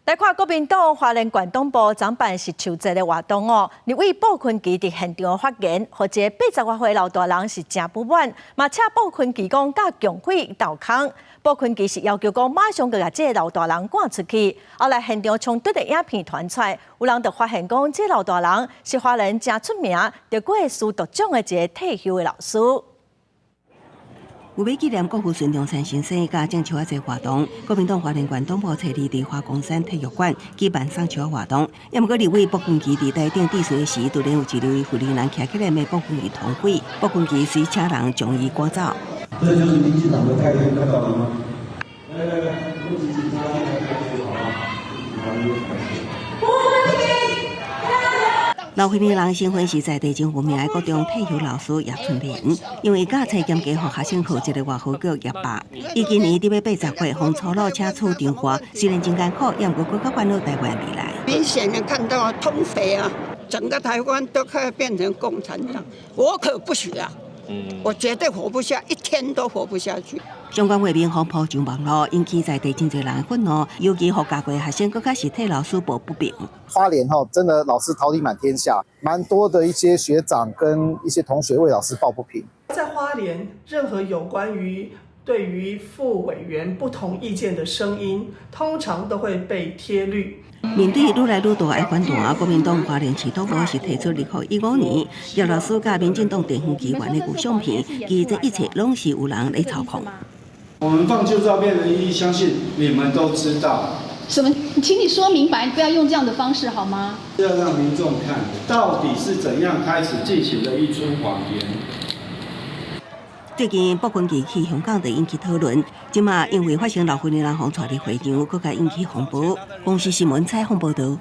来看国民党花莲县党部长办是求职的活动哦，立委鲍坤基伫现场发言，和一个80多岁老大人是真不满，嘛请鲍坤基讲甲强匪斗空。鲍坤基是要求讲马上甲这个老大人赶出去。后来现场冲突的影片传出来，有人就发现讲这老大人是花莲真出名、得过书读奖的一个退休的老师。 为纪念国父孙中山先生甲郑秋华这活动，国民党花莲县党部设立伫花公山体育馆举办送秋华活动。也毋过立委鲍坤基伫台顶致辞时，突然有一类妇人徛起来骂鲍坤基同匪，鲍坤基随请人将伊赶走。这就是民进党的态度，看到了吗？来，我请警察来开始，好吗？ 老花莲人身份是在地真有名的高中退休老师叶春莲，因为教册兼加互学生号一个外号叫叶爸。伊今年伫要80岁，从初老请厝长花，虽然真艰苦，也毋过更加烦恼台湾未来。明显的看到通匪啊，整个台湾都快要变成共产党，我可不许啊！我绝对活不下，一天都活不下去。 相关画面风波上网络，引起在地真侪人愤怒，尤其互教过学生更加是替老师抱不平。花莲真的老师桃李满天下，蛮多的一些学长跟一些同学为老师抱不平。在花莲，任何有关于对于副委员不同意见的声音，通常都会被贴绿。 面对愈来愈大爱反弹，国民党花莲市党部是提出2015年叶老师甲民进党地方机关的旧相片，其这一切拢是有人来操控。 我们放旧照片的意义，相信你们都知道。什么？请你说明白，不要用这样的方式好吗？要让民众看到底是怎样开始进行的一出谎言。最近鲍坤基去香港就引起讨论，即马因为发生老花莲人红带的会场，更加引起风波。公视新闻采访报道。